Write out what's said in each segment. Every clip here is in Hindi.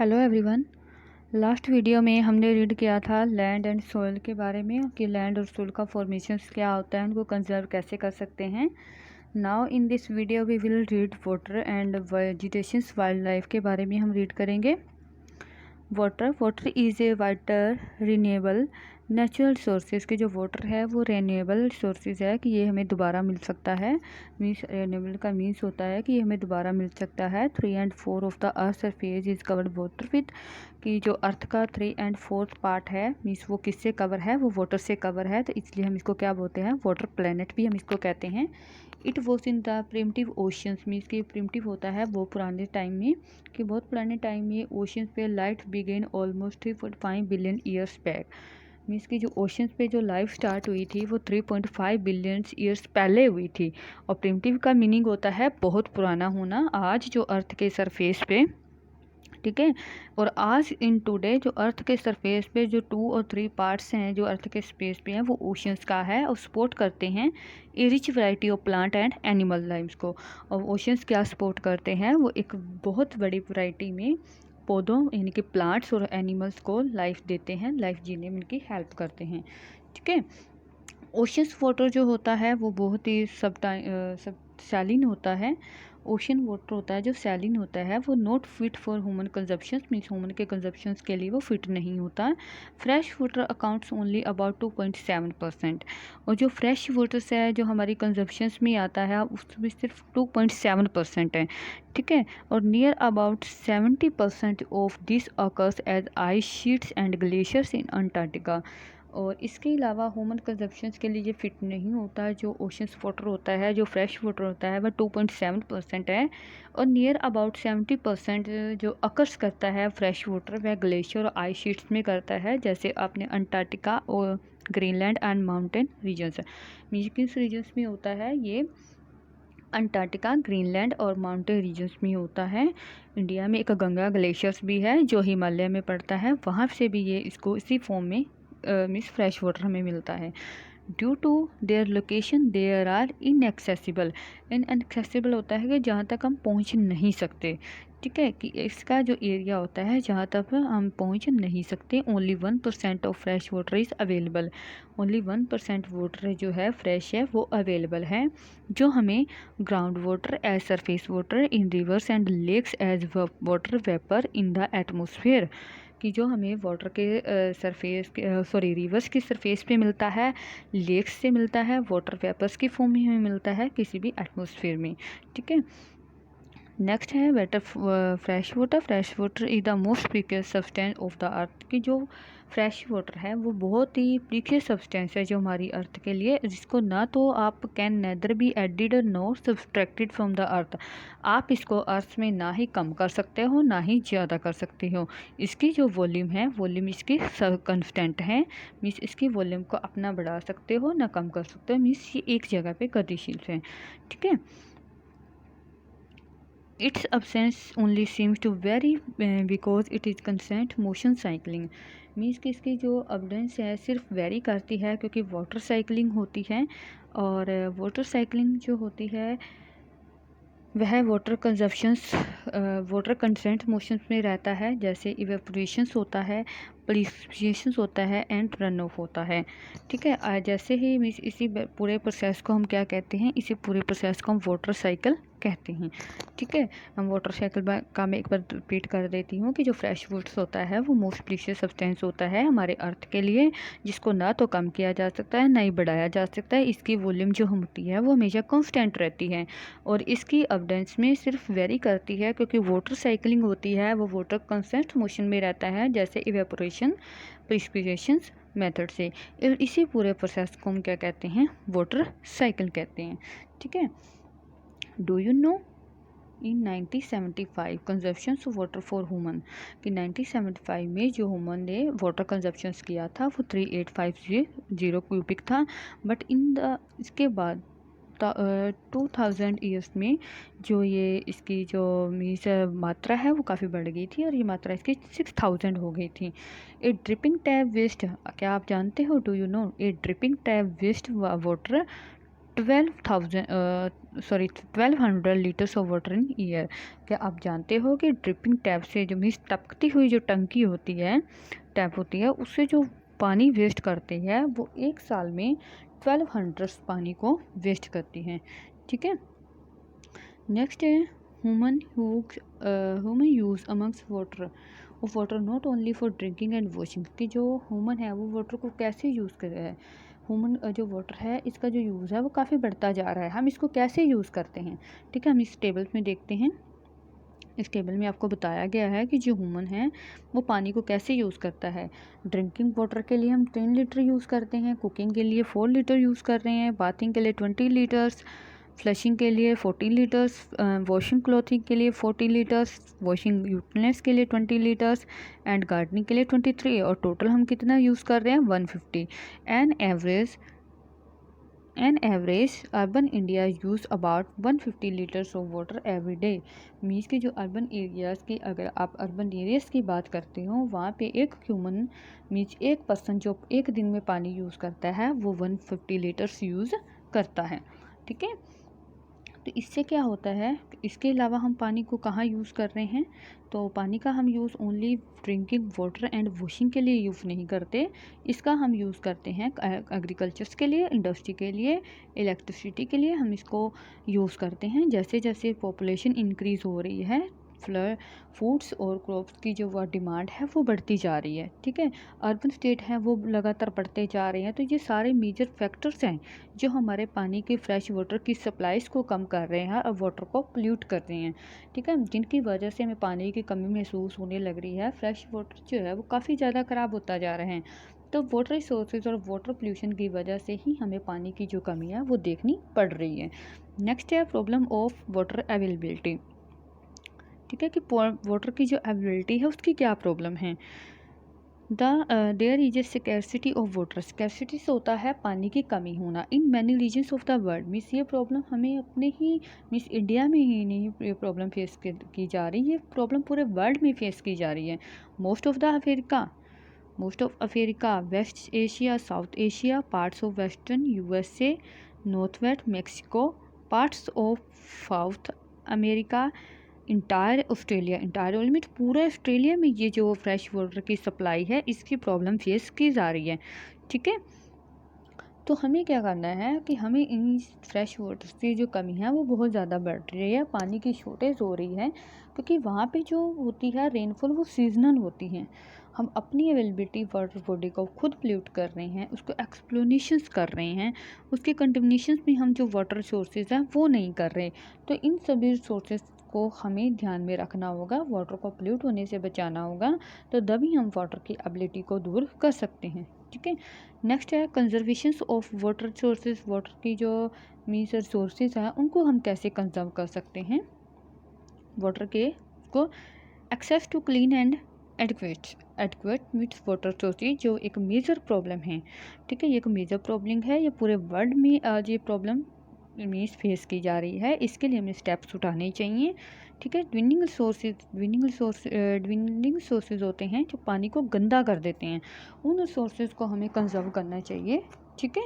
Hello everyone. लास्ट वीडियो में हमने रीड किया था लैंड एंड सोइल के बारे में कि लैंड और सोइल का फॉर्मेशंस क्या होता है, उनको कंजर्व कैसे कर सकते हैं। Now in this video we will read water and vegetations wildlife के बारे में हम रीड करेंगे। Water is a water renewable natural sources के जो वाटर है वो रिन्यूएबल सोर्सेज है कि ये हमें दोबारा मिल सकता है। मीन्स रिन्यूएबल का मीन्स होता है कि ये हमें दोबारा मिल सकता है। 3 and 4 of the earth surface is covered water with, कि जो अर्थ का 3 and 4 पार्ट है मीन्स वो किससे कवर है, वो वाटर से कवर है, तो इसलिए हम इसको क्या बोलते हैं, वाटर प्लैनेट भी हम इसको कहते हैं। It was in the primitive oceans, means कि प्रिमिटिव होता है वो पुराने टाइम में, कि बहुत पुराने टाइम में ओशंस पे life begin almost 3.5 billion years back. Means कि जो ओशंस पे जो लाइफ स्टार्ट हुई थी वो 3.5 बिलियन ईयर्स पहले हुई थी। और प्रिमिटिव का मीनिंग होता है बहुत पुराना होना। आज जो अर्थ के सरफेस पे, ठीक है, और आज इन टुडे जो अर्थ के सरफेस पे जो 2 और 3 पार्ट्स हैं जो अर्थ के स्पेस पे हैं वो ओशंस का है और सपोर्ट करते हैं a rich variety of plant and animal lifes को। और ओशंस क्या सपोर्ट करते हैं, वो एक बहुत बड़ी वैरायटी में पौधों यानी कि प्लांट्स और एनिमल्स को लाइफ देते हैं, लाइफ जीने में उनकी हेल्प करते हैं। ठीक है, ओशंस वाटर जो होता है वो बहुत ही सब सैलिन होता है। ओशन वाटर होता है जो सैलिन होता है वो not fit for human consumption, means human के कंजप्शन के लिए वो फिट नहीं होता। Fresh water accounts only about 2.7%। और जो फ्रेश वाटर्स है जो हमारी कंजप्शंस में आता है उसमें सिर्फ 2.7% है। ठीक है, और near about 70% of this occurs as ice sheets and glaciers in Antarctica. और इसके अलावा ह्यूमन कंजप्शंस के लिए ये फिट नहीं होता है। जो ओशंस वाटर होता है जो फ्रेश वाटर होता है वह 2.7% है। और नियर अबाउट 70% जो अकर्स करता है फ्रेश वाटर वह ग्लेशियर और आइस शीट्स में करता है, जैसे आपने अंटार्कटिका और ग्रीनलैंड एंड माउंटेन रीजन्स। किस रीजन्स में होता है ये, अंटार्कटिका, ग्रीनलैंड और माउंटेन रीजन्स में होता है। इंडिया में एक गंगा ग्लेशियर्स भी है जो हिमालय में पड़ता है, वहाँ से भी ये इसको इसी फॉर्म में मीन्स फ्रेश वाटर हमें मिलता है। Due to their location there are inaccessible. Inaccessible होता है कि जहाँ तक हम पहुँच नहीं सकते। ठीक है, कि इसका जो एरिया होता है जहाँ तक हम पहुँच नहीं सकते। Only 1% of fresh water is available. Only 1% water जो है फ्रेश है वो अवेलेबल है, जो हमें ground water as surface water in rivers and lakes as water vapour in the atmosphere, कि जो हमें वाटर के सरफेस सॉरी रिवर्स की सरफेस पे मिलता है, लेक्स से मिलता है, वाटर वेपर्स की फॉर्म में हमें मिलता है किसी भी एटमॉस्फेयर में। ठीक है, नेक्स्ट है water fresh water. Fresh water is the most precious substance of the earth, की जो फ्रेश वाटर है वो बहुत ही प्रीशियस सब्सटेंस है जो हमारी अर्थ के लिए, जिसको ना तो आप can neither be added no subtracted from the earth. आप इसको अर्थ में ना ही कम कर सकते हो ना ही ज़्यादा कर सकते हो। इसकी जो वॉल्यूम है वॉल्यूम इसकी कंस्टेंट है, मीन्स इसकी वॉल्यूम को अपना बढ़ा सकते हो ना कम कर सकते हो, मीन्स ये एक जगह पे गतिशील है। ठीक है, its absence only seems to vary because it is constant motion cycling। Means कि इसकी जो अबडेंस है सिर्फ वेरी करती है क्योंकि वाटर साइकिलिंग होती है। और वाटर साइकिलिंग जो होती है वह water consumptions water constant motion में रहता है, जैसे इवेपोरेशंस होता है, प्रिसिपिटेशंस होता है एंड रन ऑफ होता है। ठीक है, जैसे ही इसी पूरे प्रोसेस को हम क्या कहते हैं, इसी पूरे प्रोसेस को हम वाटर साइकिल कहते हैं। ठीक है, हम वाटर साइकिल का मैं एक बार रिपीट कर देती हूँ कि जो फ्रेश वाटर होता है वो मोस्ट प्रीशियस सब्सटेंस होता है हमारे अर्थ के लिए, जिसको ना तो कम किया जा सकता है ना ही बढ़ाया जा सकता है। इसकी वॉल्यूम जो होती है वो हमेशा कांस्टेंट रहती है और इसकी अबडेंस में सिर्फ वेरी करती है क्योंकि वाटर साइकिलिंग होती है वो वाटर कांस्टेंट मोशन में रहता है, जैसे इवेपोरेशन प्रिसिपिटेशंस मेथड से। इसी पूरे प्रोसेस को हम क्या कहते हैं, वाटर साइकिल कहते हैं। ठीक है, do you no in 1975 consumption of water for human, कि 1975 में जो ह्यूमन ने वाटर कंजप्शन किया था वो 3850 क्यूबिक था। बट इसके बाद 2000 ईयर्स में जो ये इसकी जो मीन्स मात्रा है वो काफ़ी बढ़ गई थी और ये मात्रा इसकी 6000 हो गई थी। ए ड्रिपिंग टैप वेस्ट, क्या आप जानते हो, do you know a dripping tap waste water 1200 litres of water in year. क्या आप जानते हो कि ड्रिपिंग टैप से जो मीन्स टपकती हुई जो टंकी होती है, टैप होती है, उससे जो पानी वेस्ट करते हैं वो एक साल में 1200 पानी को वेस्ट करती हैं। ठीक है। नेक्स्ट है human use amongst water not only for drinking and washing. कि जो ह्यूमन है वो वाटर को कैसे यूज़ कर रहा है। ह्यूमन जो वाटर है इसका जो यूज़ है वो काफ़ी बढ़ता जा रहा है। हम इसको कैसे यूज़ करते हैं, ठीक है, हम इस टेबल में देखते हैं। इस टेबल में आपको बताया गया है कि जो ह्यूमन है वो पानी को कैसे यूज़ करता है। ड्रिंकिंग वाटर के लिए हम 10 लीटर यूज़ करते हैं, कुकिंग के लिए 4 लीटर यूज़ कर रहे हैं, बाथिंग के लिए 20 लीटर्स, फ्लशिंग के लिए 40 लीटर्स, वॉशिंग क्लॉथिंग के लिए 40 लीटर्स, वॉशिंग यूटिलिटीज के लिए 20 लीटर्स एंड गार्डनिंग के लिए 23। और टोटल हम कितना यूज़ कर रहे हैं 150। An average urban India use about 150 litres of water every day. Means कि जो अर्बन एरियाज़ की, अगर आप अर्बन एरियाज़ की बात करते हो वहाँ पे एक ह्यूमन मीन्स एक पर्सन जो एक दिन में पानी यूज़ करता है वो 150 लीटर्स यूज़ करता है। ठीक है। तो इससे क्या होता है, इसके अलावा हम पानी को कहाँ यूज़ कर रहे हैं, तो पानी का हम use only drinking water and washing के लिए यूज़ नहीं करते। इसका हम यूज़ करते हैं एग्रीकल्चर्स के लिए, इंडस्ट्री के लिए, इलेक्ट्रिसिटी के लिए हम इसको यूज़ करते हैं। जैसे जैसे पॉपुलेशन इंक्रीज़ हो रही है, फूड्स और क्रॉप्स की जो वह डिमांड है वो बढ़ती जा रही है। ठीक है। अर्बन स्टेट हैं वो लगातार बढ़ते जा रहे हैं। तो ये सारे मेजर फैक्टर्स हैं जो हमारे पानी की फ्रेश वाटर की सप्लाईज़ को कम कर रहे हैं और वाटर को पोल्यूट कर रहे हैं। ठीक है। जिनकी वजह से हमें पानी की कमी महसूस होने लग रही है। फ्रेश वाटर जो है वो काफ़ी ज़्यादा ख़राब होता जा रहे हैं। तो वाटर रिसोर्सेज और वाटर पोल्यूशन की वजह से ही हमें पानी की जो कमी है वो देखनी पड़ रही है। नेक्स्ट है प्रॉब्लम ऑफ वाटर अवेलेबिलिटी। ठीक है, कि वाटर की जो अवेलेबिलिटी है उसकी क्या प्रॉब्लम है। There is a scarcity of water. Scarcity से होता है पानी की कमी होना in many regions of the world. Means ये प्रॉब्लम हमें अपने ही मीन्स इंडिया में ही नहीं ये प्रॉब्लम फेस की जा रही, ये प्रॉब्लम पूरे वर्ल्ड में फेस की जा रही है। Most of Africa, West Asia, South Asia, parts of western USA, north west Mexico, parts of South America, entire Australia mean पूरे ऑस्ट्रेलिया में ये जो फ्रेश वाटर की सप्लाई है इसकी प्रॉब्लम फेस की जा रही है। ठीक है। तो हमें क्या करना है कि हमें इन फ्रेश वाटर की जो कमी है वो बहुत ज़्यादा बढ़ रही है, पानी की शॉर्टेज हो रही है, क्योंकि वहाँ पे जो होती है रेनफॉल वो सीजनल होती है। हम अपनी अवेलेबिलिटी वाटर बॉडी को खुद पोल्यूट कर रहे हैं, उसको एक्सप्लोनेशंस कर रहे हैं, उसके कंटेमिनेशंस में हम जो वाटर सोर्सेज हैं वो नहीं कर रहे। तो इन सभी सोर्सेज को हमें ध्यान में रखना होगा, वाटर को पोल्यूट होने से बचाना होगा, तो तभी हम वाटर की एबिलिटी को दूर कर सकते हैं। ठीक है। नेक्स्ट है conservation of water sources. Water की जो मीन्स सोर्सेज हैं उनको हम कैसे कंजर्व कर सकते हैं, वाटर के को access to clean and adequate with water sources जो एक मेजर प्रॉब्लम है। ठीक है, ये एक मेजर प्रॉब्लम है, ये पूरे वर्ल्ड में आज ये प्रॉब्लम मीन्स फेस की जा रही है। इसके लिए हमें स्टेप्स उठाने चाहिए। ठीक है। ड्विनिंग सोर्सेज होते हैं जो पानी को गंदा कर देते हैं, उन सोर्सेज को हमें कंजर्व करना चाहिए। ठीक है।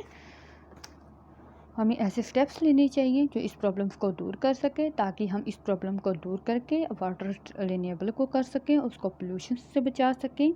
हमें ऐसे स्टेप्स लेने चाहिए जो इस प्रॉब्लम को दूर कर सके, ताकि हम इस प्रॉब्लम को दूर करके वाटर रिन्यूएबल को कर सकें, उसको पोल्यूशन से बचा सकें,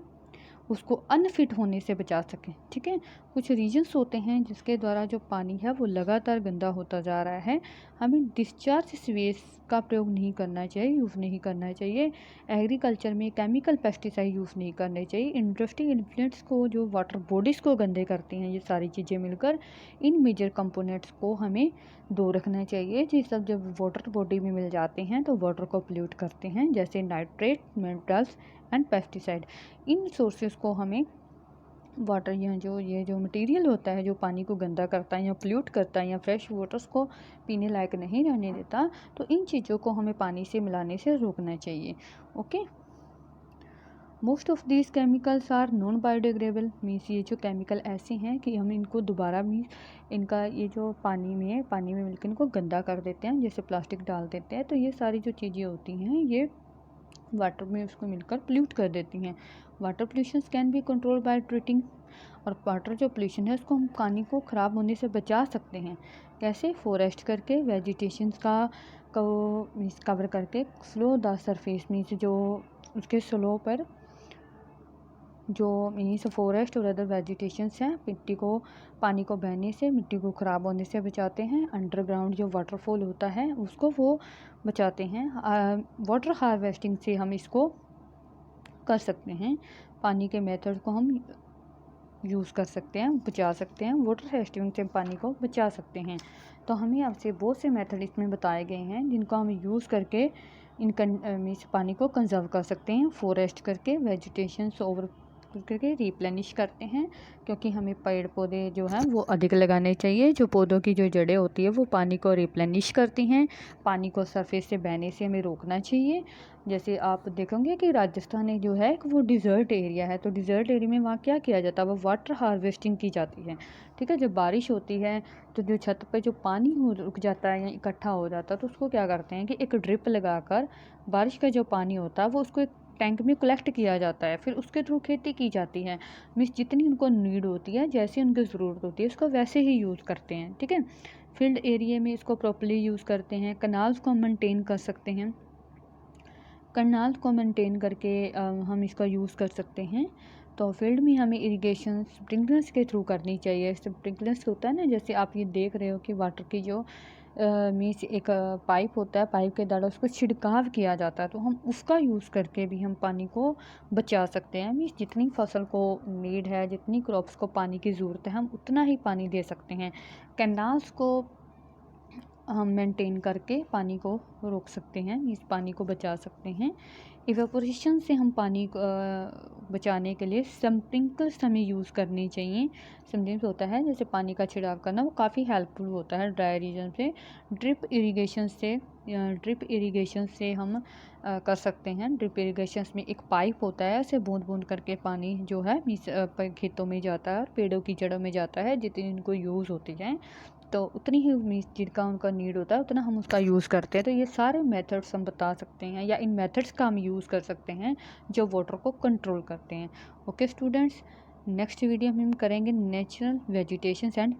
उसको अनफिट होने से बचा सकें। ठीक है। कुछ रीजन्स होते हैं जिसके द्वारा जो पानी है वो लगातार गंदा होता जा रहा है। हमें डिस्चार्ज वेस्ट का प्रयोग नहीं करना चाहिए, यूज़ नहीं करना चाहिए। एग्रीकल्चर में केमिकल पेस्टिसाइड यूज़ नहीं करने चाहिए। इंडस्ट्री इन्फ्लुएंट्स को जो वाटर बॉडीज़ को गंदे करती हैं, ये सारी चीज़ें मिलकर इन मेजर कंपोनेंट्स को हमें दूर रखना चाहिए। ये सब जब वाटर बॉडी में मिल जाते हैं तो वाटर को पोल्यूट करते हैं, जैसे nitrate, metals and pesticide. In sources को हमें वाटर ये जो मटेरियल होता है जो पानी को गंदा करता है या पोल्यूट करता है या फ्रेश वाटर्स को पीने लायक नहीं रहने देता, तो इन चीज़ों को हमें पानी से मिलाने से रोकना चाहिए। Okay. Most of these chemicals are non biodegradable. Means ये जो केमिकल ऐसे हैं कि हम इनको दोबारा मीन्स इनका ये जो पानी में मिलकर इनको गंदा कर देते हैं, जैसे प्लास्टिक डाल देते हैं। तो ये सारी जो चीज़ें होती हैं ये वाटर में उसको मिलकर पोल्यूट कर देती हैं। Water pollution can be control by treating, और वाटर जो पोल्यूशन है उसको हम पानी को ख़राब होने से बचा सकते हैं। कैसे? फॉरेस्ट करके, वेजिटेशंस को कवर करके, स्लो द सरफेस मीन्स जो उसके स्लो पर जो मीन्स फॉरेस्ट और अदर वेजिटेशंस हैं मिट्टी को, पानी को बहने से, मिट्टी को ख़राब होने से बचाते हैं। अंडरग्राउंड जो वाटरफॉल होता है उसको वो बचाते हैं। वाटर हार्वेस्टिंग से हम इसको कर सकते हैं, पानी के मेथड को हम यूज़ कर सकते हैं, बचा सकते हैं। वाटर हार्वेस्टिंग से पानी को बचा सकते हैं। तो हमें आपसे बहुत से मेथड इसमें बताए गए हैं जिनको हम यूज़ करके इन मीन्स पानी को कंजर्व कर सकते हैं। फॉरेस्ट करके, वेजिटेशन ओवर करके रिप्लेनिश करते हैं, क्योंकि हमें पेड़ पौधे जो हैं वो अधिक लगाने चाहिए। जो पौधों की जो जड़ें होती है वो पानी को रिप्लेनिश करती हैं, पानी को सरफेस से बहने से हमें रोकना चाहिए। जैसे आप देखेंगे कि राजस्थान में जो है वो डिज़र्ट एरिया है, तो डिज़र्ट एरिया में वहाँ क्या किया जाता है, वो वाटर हार्वेस्टिंग की जाती है। ठीक है, जब बारिश होती है तो जो छत पे जो पानी रुक जाता है या इकट्ठा हो जाता है, तो उसको क्या करते हैं कि एक ड्रिप लगाकर बारिश का जो पानी होता है वो उसको एक टैंक में कलेक्ट किया जाता है, फिर उसके थ्रू खेती की जाती है। मीन्स जितनी उनको नीड होती है, जैसे उनको ज़रूरत होती है, उसको वैसे ही यूज़ करते हैं। ठीक है, फील्ड एरिया में इसको प्रॉपर्ली यूज़ करते हैं। कनाल्स को मेंटेन कर सकते हैं, कनाल को मेंटेन करके हम इसका यूज़ कर सकते हैं। तो फील्ड में हमें इरिगेशन स्प्रिंकलर्स के थ्रू करनी चाहिए। स्प्रिंकलर्स होता है ना, जैसे आप ये देख रहे हो कि वाटर की जो मीन्स एक पाइप होता है, पाइप के द्वारा उसको छिड़काव किया जाता है, तो हम उसका यूज़ करके भी हम पानी को बचा सकते हैं। मीन्स जितनी फसल को नीड है, जितनी क्रॉप्स को पानी की ज़रूरत है, हम उतना ही पानी दे सकते हैं। कैनाल्स को हम मेंटेन करके पानी को रोक सकते हैं, इस पानी को बचा सकते हैं। इवेपोरेशन से हम पानी को बचाने के लिए स्प्रिंकलर्स हमें यूज़ करनी चाहिए। स्प्रिंकलर्स होता है जैसे पानी का छिड़काव करना, वो काफ़ी हेल्पफुल होता है ड्राई रीजन पे। ड्रिप इरिगेशन से हम कर सकते हैं। ड्रिप इरिगेशन में एक पाइप होता है, उसे बूंद बूंद करके पानी जो है खेतों में जाता है और पेड़ों की जड़ों में जाता है। जितनी इनको यूज़ होती है तो उतनी ही मीन्स जिनका उनका नीड होता है उतना हम उसका यूज़ करते हैं। तो ये सारे मेथड्स हम बता सकते हैं, या इन मेथड्स का हम यूज़ कर सकते हैं जो वाटर को कंट्रोल करते हैं। ओके स्टूडेंट्स, नेक्स्ट वीडियो में हम करेंगे नेचुरल वेजिटेशंस एंड